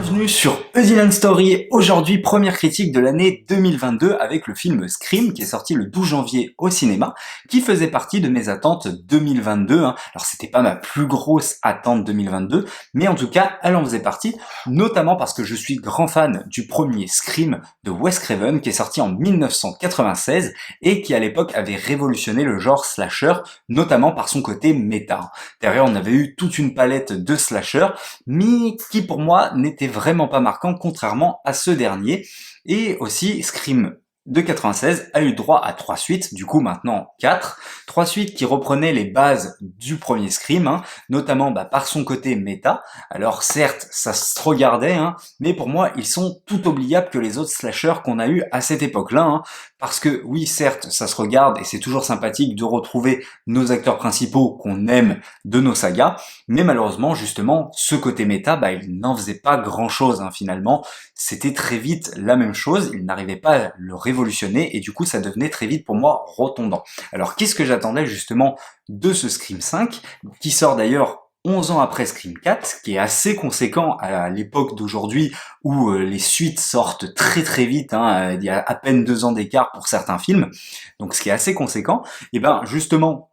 Bienvenue sur Eudylan Story. Aujourd'hui, première critique de l'année 2022 avec le film Scream qui est sorti le 12 janvier au cinéma, qui faisait partie de mes attentes 2022. Alors c'était pas ma plus grosse attente 2022, mais en tout cas, elle en faisait partie, notamment parce que je suis grand fan du premier Scream de Wes Craven qui est sorti en 1996 et qui à l'époque avait révolutionné le genre slasher, notamment par son côté méta. Derrière, on avait eu toute une palette de slashers, mais qui pour moi n'était vraiment pas marquant contrairement à ce dernier. Et aussi, Scream de 96 a eu droit à 3 suites, du coup maintenant 4. 3 suites qui reprenaient les bases du premier Scream, notamment par son côté méta. Alors certes, ça se regardait, mais pour moi, ils sont tout oubliables que les autres slashers qu'on a eu à cette époque-là. Parce que oui, certes, ça se regarde et c'est toujours sympathique de retrouver nos acteurs principaux qu'on aime de nos sagas, mais malheureusement, justement, ce côté méta, il n'en faisait pas grand-chose finalement. C'était très vite la même chose, il n'arrivait pas à le révolutionner et du coup, ça devenait très vite pour moi redondant. Alors, qu'est-ce que j'attendais justement de ce Scream 5, qui sort d'ailleurs 11 ans après Scream 4, qui est assez conséquent à l'époque d'aujourd'hui où les suites sortent très très vite, il y a à peine 2 ans d'écart pour certains films, donc ce qui est assez conséquent, et justement,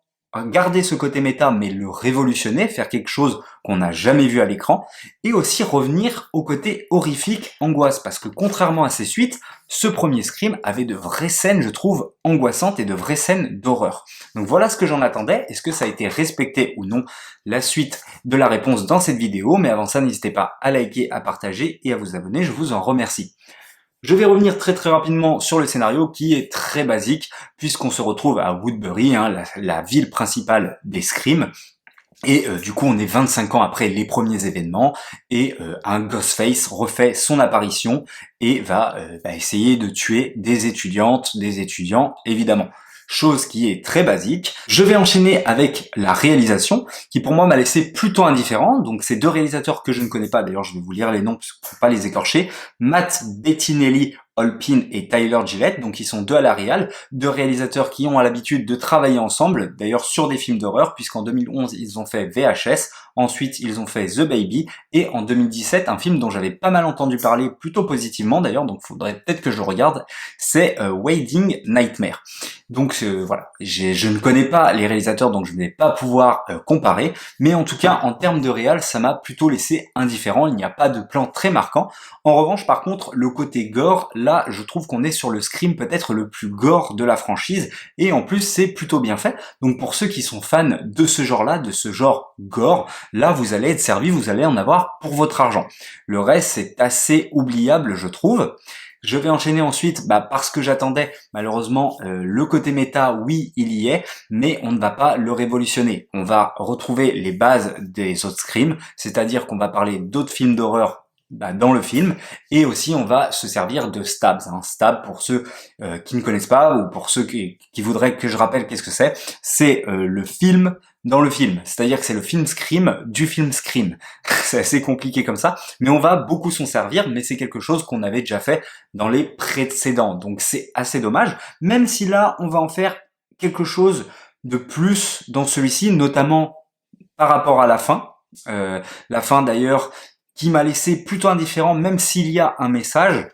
garder ce côté méta mais le révolutionner, faire quelque chose qu'on n'a jamais vu à l'écran, et aussi revenir au côté horrifique, angoisse, parce que contrairement à ces suites, ce premier Scream avait de vraies scènes, je trouve, angoissantes et de vraies scènes d'horreur. Donc voilà ce que j'en attendais, est-ce que ça a été respecté ou non? La suite de la réponse dans cette vidéo, mais avant ça, n'hésitez pas à liker, à partager et à vous abonner, je vous en remercie. Je vais revenir très rapidement sur le scénario qui est très basique, puisqu'on se retrouve à Woodbury, la ville principale des Scream, et du coup on est 25 ans après les premiers événements, et un Ghostface refait son apparition et va essayer de tuer des étudiantes, des étudiants évidemment. Chose qui est très basique. Je vais enchaîner avec la réalisation, qui pour moi m'a laissé plutôt indifférent. Donc c'est deux réalisateurs que je ne connais pas, d'ailleurs je vais vous lire les noms pour pas les écorcher. Matt Bettinelli Holpin et Tyler Gillette, donc ils sont deux à la réal, deux réalisateurs qui ont l'habitude de travailler ensemble, d'ailleurs sur des films d'horreur, puisqu'en 2011 ils ont fait VHS, ensuite ils ont fait The Baby, et en 2017 un film dont j'avais pas mal entendu parler, plutôt positivement d'ailleurs, donc faudrait peut-être que je regarde, c'est Wedding Nightmare. Donc voilà, je ne connais pas les réalisateurs, donc je ne vais pas pouvoir comparer, mais en tout cas en termes de réal, ça m'a plutôt laissé indifférent, il n'y a pas de plan très marquant. En revanche par contre, le côté gore, là je trouve qu'on est sur le Scream peut-être le plus gore de la franchise, et en plus c'est plutôt bien fait, donc pour ceux qui sont fans de ce genre-là, de ce genre gore, là vous allez être servi, vous allez en avoir pour votre argent. Le reste c'est assez oubliable je trouve. Je vais enchaîner ensuite, parce que j'attendais, malheureusement, le côté méta, oui, il y est, mais on ne va pas le révolutionner. On va retrouver les bases des autres Scream, c'est-à-dire qu'on va parler d'autres films d'horreur dans le film, et aussi on va se servir de stabs. Stab, pour ceux qui ne connaissent pas, ou pour ceux qui voudraient que je rappelle qu'est-ce que c'est le film dans le film, c'est-à-dire que c'est le film Scream du film Scream. C'est assez compliqué comme ça, mais on va beaucoup s'en servir, mais c'est quelque chose qu'on avait déjà fait dans les précédents, donc c'est assez dommage, même si là on va en faire quelque chose de plus dans celui-ci, notamment par rapport à la fin. La fin d'ailleurs qui m'a laissé plutôt indifférent, même s'il y a un message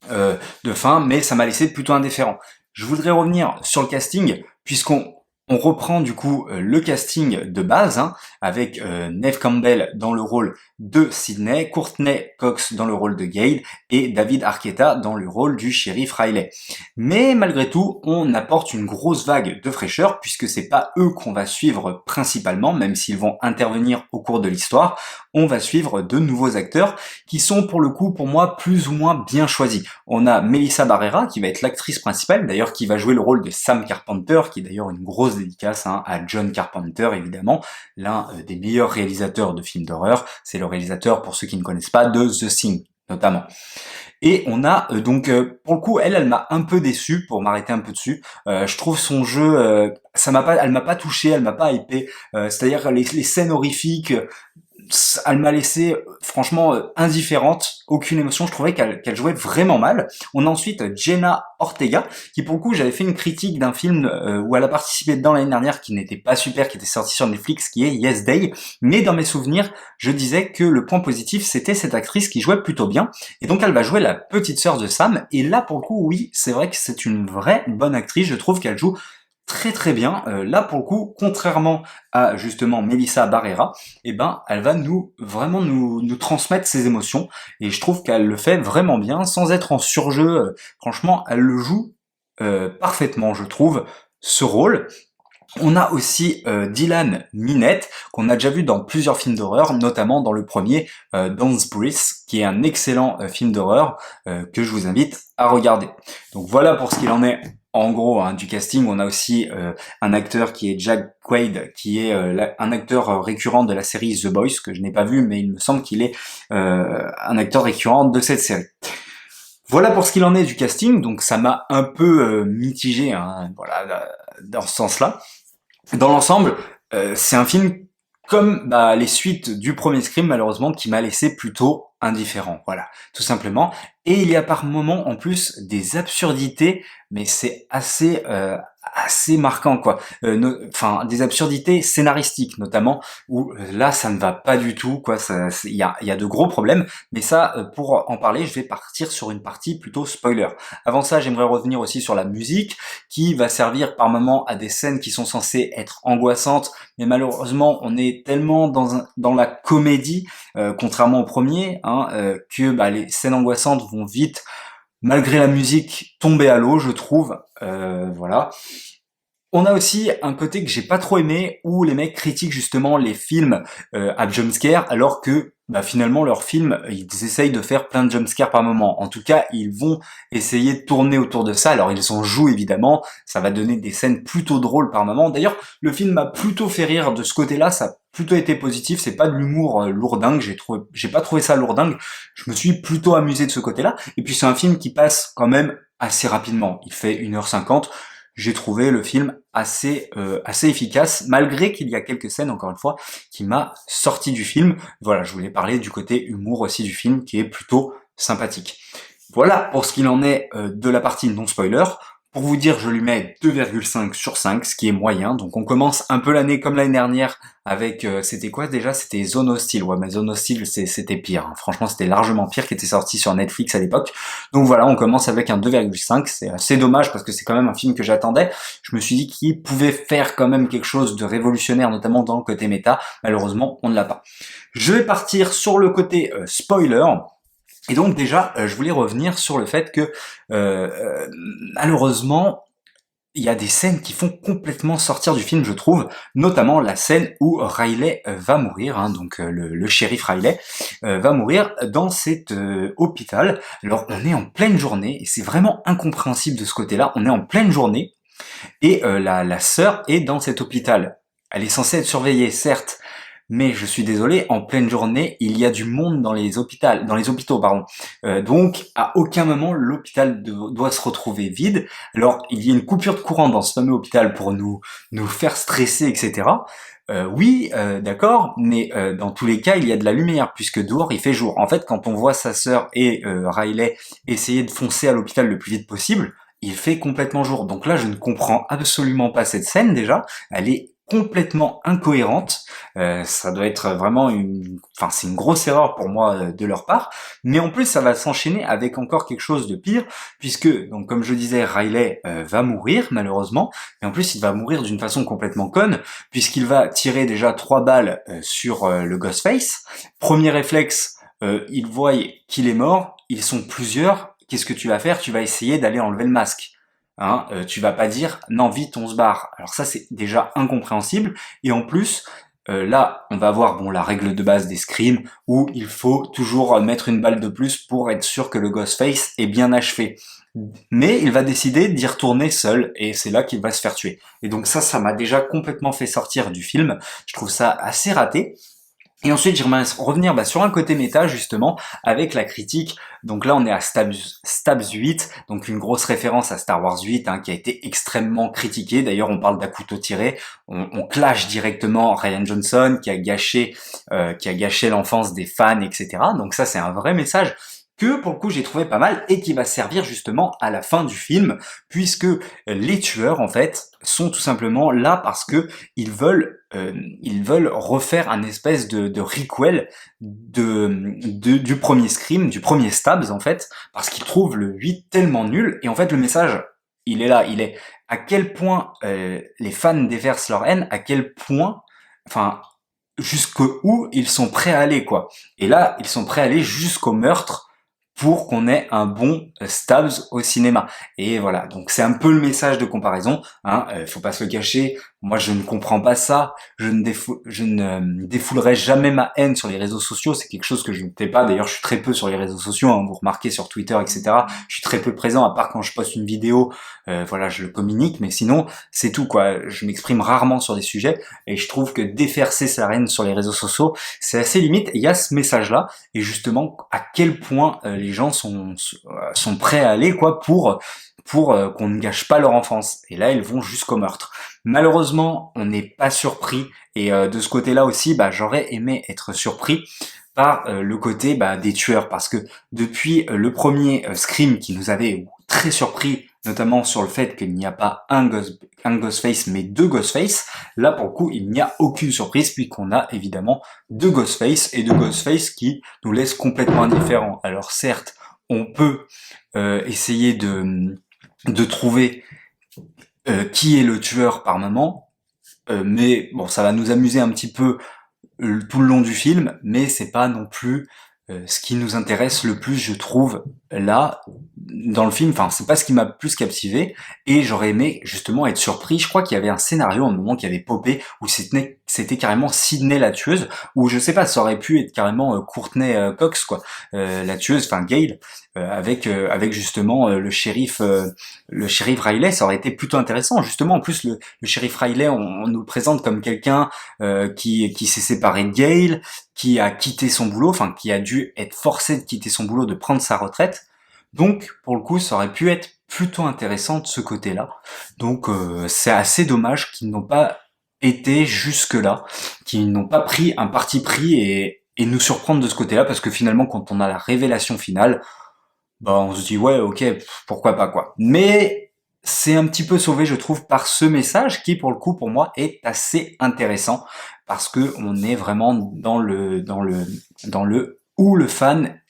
de fin, mais ça m'a laissé plutôt indifférent. Je voudrais revenir sur le casting, puisqu'on reprend du coup le casting de base, avec Neve Campbell dans le rôle de Sidney, Courtney Cox dans le rôle de Gale, et David Arquetta dans le rôle du shérif Riley. Mais malgré tout, on apporte une grosse vague de fraîcheur, puisque c'est pas eux qu'on va suivre principalement, même s'ils vont intervenir au cours de l'histoire, on va suivre de nouveaux acteurs, qui sont pour le coup, pour moi, plus ou moins bien choisis. On a Melissa Barrera, qui va être l'actrice principale, d'ailleurs qui va jouer le rôle de Sam Carpenter, qui est d'ailleurs une grosse dédicace à John Carpenter, évidemment, l'un des meilleurs réalisateurs de films d'horreur. C'est le réalisateur, pour ceux qui ne connaissent pas, de The Thing, notamment. Et on a pour le coup, elle m'a un peu déçu, pour m'arrêter un peu dessus. Je trouve son jeu, elle m'a pas touché, elle m'a pas hypé. C'est-à-dire les scènes horrifiques, elle m'a laissé franchement indifférente, aucune émotion. Je trouvais qu'elle jouait vraiment mal. On a ensuite Jenna Ortega, qui pour le coup j'avais fait une critique d'un film où elle a participé dedans l'année dernière, qui n'était pas super, qui était sorti sur Netflix, qui est Yes Day. Mais dans mes souvenirs, je disais que le point positif c'était cette actrice qui jouait plutôt bien. Et donc elle va jouer la petite sœur de Sam. Et là pour le coup, oui, c'est vrai que c'est une vraie bonne actrice. Je trouve qu'elle joue très très bien. Là pour le coup, contrairement à justement Melissa Barrera, eh ben elle va nous transmettre ses émotions et je trouve qu'elle le fait vraiment bien sans être en surjeu. Franchement, elle le joue parfaitement, je trouve, ce rôle. On a aussi Dylan Minnette, qu'on a déjà vu dans plusieurs films d'horreur, notamment dans le premier Dawn's Breath, qui est un excellent film d'horreur que je vous invite à regarder. Donc voilà pour ce qu'il en est en gros hein, du casting. On a aussi un acteur qui est Jack Quaid, qui est un acteur récurrent de la série The Boys, que je n'ai pas vu, mais il me semble qu'il est un acteur récurrent de cette série. Voilà pour ce qu'il en est du casting, donc ça m'a un peu mitigé, hein, voilà, dans ce sens-là. Dans l'ensemble, c'est un film comme les suites du premier Scream, malheureusement, qui m'a laissé plutôt indifférent. Voilà, tout simplement. Et il y a par moments, en plus, des absurdités, mais c'est assez marquant, quoi. Enfin, des absurdités scénaristiques, notamment, où là, ça ne va pas du tout, quoi. Il y a de gros problèmes. Mais ça, pour en parler, je vais partir sur une partie plutôt spoiler. Avant ça, j'aimerais revenir aussi sur la musique, qui va servir par moments à des scènes qui sont censées être angoissantes, mais malheureusement, on est tellement dans la comédie, contrairement au premier, hein, que les scènes angoissantes vont vite, malgré la musique, tomber à l'eau, je trouve. Voilà. On a aussi un côté que j'ai pas trop aimé, où les mecs critiquent justement les films à jumpscare, alors que finalement leurs films, ils essayent de faire plein de jumpscares par moment. En tout cas, ils vont essayer de tourner autour de ça. Alors ils en jouent évidemment, ça va donner des scènes plutôt drôles par moment. D'ailleurs, le film m'a plutôt fait rire de ce côté-là, ça a plutôt été positif, c'est pas de l'humour lourdingue, j'ai pas trouvé ça lourdingue, je me suis plutôt amusé de ce côté-là. Et puis c'est un film qui passe quand même assez rapidement, il fait 1h50. J'ai trouvé le film assez efficace, malgré qu'il y a quelques scènes, encore une fois, qui m'a sorti du film. Voilà, je voulais parler du côté humour aussi du film, qui est plutôt sympathique. Voilà pour ce qu'il en est de la partie non-spoiler. Pour vous dire, je lui mets 2,5 sur 5, ce qui est moyen. Donc on commence un peu l'année comme l'année dernière avec, c'était quoi déjà? C'était Zone Hostile. Ouais, mais Zone Hostile, c'était pire. Hein. Franchement, c'était largement pire, qui était sorti sur Netflix à l'époque. Donc voilà, on commence avec un 2,5. C'est assez dommage parce que c'est quand même un film que j'attendais. Je me suis dit qu'il pouvait faire quand même quelque chose de révolutionnaire, notamment dans le côté méta. Malheureusement, on ne l'a pas. Je vais partir sur le côté spoiler. Et donc déjà, je voulais revenir sur le fait que malheureusement, il y a des scènes qui font complètement sortir du film, je trouve, notamment la scène où Riley va mourir, hein, donc le shérif Riley va mourir dans cet hôpital. Alors on est en pleine journée, et c'est vraiment incompréhensible de ce côté-là, on est en pleine journée, et la sœur est dans cet hôpital. Elle est censée être surveillée, certes, mais je suis désolé, en pleine journée, il y a du monde dans les hôpitaux, pardon. Donc, à aucun moment, l'hôpital doit se retrouver vide. Alors, il y a une coupure de courant dans ce fameux hôpital pour nous faire stresser, etc. Oui, d'accord, mais dans tous les cas, il y a de la lumière, puisque dehors, il fait jour. En fait, quand on voit sa sœur et Riley essayer de foncer à l'hôpital le plus vite possible, il fait complètement jour. Donc là, je ne comprends absolument pas cette scène, déjà. Elle est complètement incohérente. Ça doit être vraiment c'est une grosse erreur pour moi de leur part. Mais en plus, ça va s'enchaîner avec encore quelque chose de pire, puisque, donc comme je disais, Riley va mourir malheureusement, mais en plus il va mourir d'une façon complètement conne, puisqu'il va tirer déjà 3 balles sur le Ghostface. Premier réflexe, ils voient qu'il est mort, ils sont plusieurs. Qu'est-ce que tu vas faire? Tu vas essayer d'aller enlever le masque. Hein, tu vas pas dire non vite on se barre. Alors ça c'est déjà incompréhensible et en plus là on va avoir la règle de base des Scream où il faut toujours mettre une balle de plus pour être sûr que le Ghostface est bien achevé. Mais il va décider d'y retourner seul et c'est là qu'il va se faire tuer. Et donc ça m'a déjà complètement fait sortir du film. Je trouve ça assez raté. Et ensuite, j'aimerais revenir sur un côté méta, justement, avec la critique. Donc là, on est à Stabs 8, donc une grosse référence à Star Wars 8, hein, qui a été extrêmement critiqué. D'ailleurs, on parle d'à couteau tiré. On clash directement Rian Johnson, qui a gâché l'enfance des fans, etc. Donc ça, c'est un vrai message que, pour le coup, j'ai trouvé pas mal et qui va servir justement à la fin du film, puisque les tueurs, en fait, sont tout simplement là parce que ils veulent refaire un espèce de requel du premier Scream, du premier Stabs en fait, parce qu'ils trouvent le 8 tellement nul, et en fait le message, il est là, il est à quel point les fans déversent leur haine, à quel point, enfin, jusqu'où ils sont prêts à aller, quoi. Et là, ils sont prêts à aller jusqu'au meurtre pour qu'on ait un bon Stabs au cinéma. Et voilà, donc c'est un peu le message de comparaison, hein, faut pas se le cacher, moi je ne comprends pas ça, je ne défoulerai jamais ma haine sur les réseaux sociaux, c'est quelque chose que je ne fais pas, d'ailleurs je suis très peu sur les réseaux sociaux, hein, vous remarquez sur Twitter, etc., je suis très peu présent, à part quand je poste une vidéo, voilà, je le communique, mais sinon, c'est tout, quoi, je m'exprime rarement sur des sujets, et je trouve que déverser sa haine sur les réseaux sociaux, c'est assez limite, et il y a ce message-là, et justement à quel point les gens sont prêts à aller, quoi, pour qu'on ne gâche pas leur enfance. Et là, ils vont jusqu'au meurtre. Malheureusement, on n'est pas surpris, et de ce côté-là aussi, j'aurais aimé être surpris par le côté des tueurs, parce que depuis le premier Scream qui nous avait très surpris, notamment sur le fait qu'il n'y a pas un Ghostface mais deux Ghostface, là pour le coup il n'y a aucune surprise puisqu'on a évidemment deux Ghostface, et deux Ghostface qui nous laissent complètement indifférents. Alors certes, on peut essayer de trouver qui est le tueur par moment, mais bon, ça va nous amuser un petit peu tout le long du film, mais c'est pas non plus ce qui nous intéresse le plus, je trouve, là, dans le film. Enfin, c'est pas ce qui m'a plus captivé, et j'aurais aimé justement être surpris. Je crois qu'il y avait un scénario à un moment qui avait popé, où c'était carrément Sydney la tueuse, ou je sais pas, ça aurait pu être carrément Courtney Cox, quoi, la tueuse, enfin Gail, avec justement le shérif Riley. Ça aurait été plutôt intéressant, justement. En plus, le shérif Riley, on nous le présente comme quelqu'un qui s'est séparé de Gail, qui a quitté son boulot, enfin qui a dû être forcé de quitter son boulot, de prendre sa retraite. Donc pour le coup, ça aurait pu être plutôt intéressant de ce côté-là. Donc c'est assez dommage qu'ils n'ont pas été jusque-là, qu'ils n'ont pas pris un parti pris et nous surprendre de ce côté-là, parce que finalement quand on a la révélation finale, on se dit ouais, ok, pourquoi pas, quoi. Mais c'est un petit peu sauvé, je trouve, par ce message qui, pour le coup, pour moi, est assez intéressant, parce que on est vraiment dans le où le fan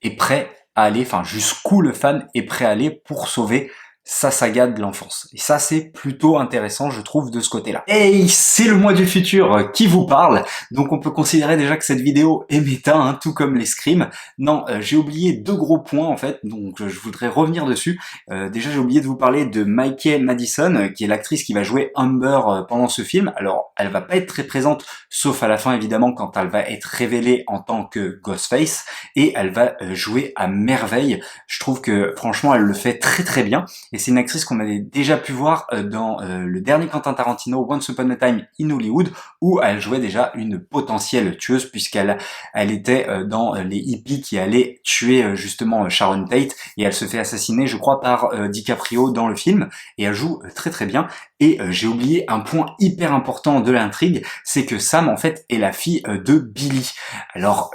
est prêt à aller, enfin jusqu'où le fan est prêt à aller pour sauver sa saga de l'enfance. Et ça, c'est plutôt intéressant, je trouve, de ce côté-là. Et c'est le moi du futur qui vous parle, donc on peut considérer déjà que cette vidéo est méta, hein, tout comme les scrims. Non, j'ai oublié deux gros points, en fait, donc je voudrais revenir dessus. Déjà, j'ai oublié de vous parler de Mikey Madison, qui est l'actrice qui va jouer Amber pendant ce film. Alors, elle va pas être très présente, sauf à la fin, évidemment, quand elle va être révélée en tant que Ghostface, et elle va jouer à merveille. Je trouve que, franchement, elle le fait très très bien. Et c'est une actrice qu'on avait déjà pu voir dans le dernier Quentin Tarantino, Once Upon a Time in Hollywood, où elle jouait déjà une potentielle tueuse, puisqu'elle était dans les hippies qui allaient tuer justement Sharon Tate, et elle se fait assassiner, je crois, par DiCaprio dans le film, et elle joue très très bien. Et j'ai oublié un point hyper important de l'intrigue, c'est que Sam, en fait, est la fille de Billy. Alors,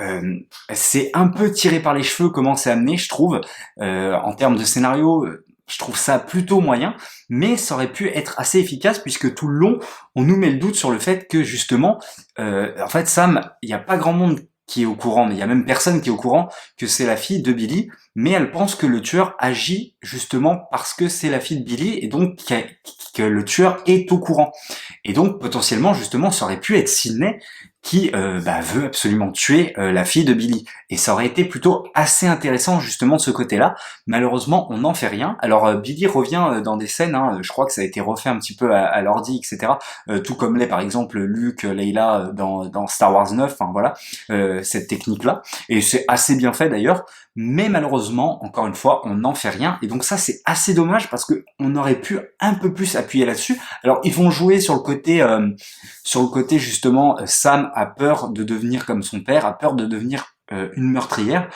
c'est un peu tiré par les cheveux comment c'est amené, je trouve, en termes de scénario. Je trouve ça plutôt moyen, mais ça aurait pu être assez efficace, puisque tout le long, on nous met le doute sur le fait que justement, en fait, Sam, il n'y a pas grand monde qui est au courant, mais il y a même personne qui est au courant que c'est la fille de Billy, mais elle pense que le tueur agit justement parce que c'est la fille de Billy, et donc que le tueur est au courant. Et donc, potentiellement, justement, ça aurait pu être Sydney qui veut absolument tuer la fille de Billy. Et ça aurait été plutôt assez intéressant justement de ce côté-là. Malheureusement, on n'en fait rien. Alors Billy revient dans des scènes, hein, je crois que ça a été refait un petit peu à l'ordi, etc. Tout comme l'est par exemple Luke, Leila dans Star Wars 9, enfin voilà, cette technique-là. Et c'est assez bien fait d'ailleurs. Mais malheureusement, encore une fois, on n'en fait rien. Et donc ça, c'est assez dommage, parce que on aurait pu un peu plus appuyer là-dessus. Alors ils vont jouer sur le côté sur le côté justement, Sam a peur de devenir comme son père, a peur de devenir une meurtrière.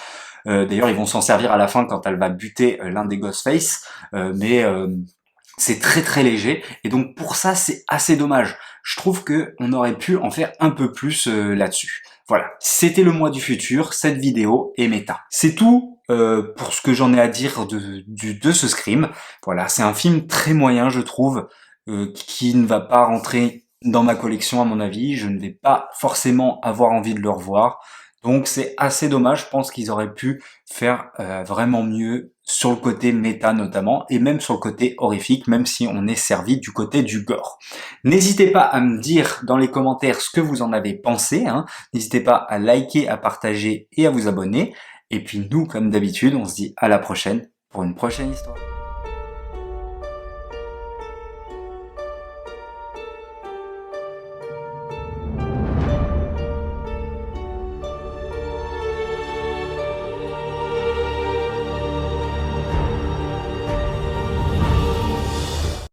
D'ailleurs, ils vont s'en servir à la fin quand elle va buter l'un des Ghostface, mais c'est très très léger, et donc pour ça c'est assez dommage. Je trouve que on aurait pu en faire un peu plus là-dessus. Voilà, c'était le mois du futur, cette vidéo est méta. C'est tout pour ce que j'en ai à dire de ce Scream. Voilà, c'est un film très moyen je trouve, qui ne va pas rentrer dans ma collection à mon avis, je ne vais pas forcément avoir envie de le revoir. Donc c'est assez dommage, je pense qu'ils auraient pu faire vraiment mieux sur le côté méta notamment, et même sur le côté horrifique, même si on est servi du côté du gore. N'hésitez pas à me dire dans les commentaires ce que vous en avez pensé, hein. N'hésitez pas à liker, à partager et à vous abonner. Et puis nous, comme d'habitude, on se dit à la prochaine pour une prochaine histoire.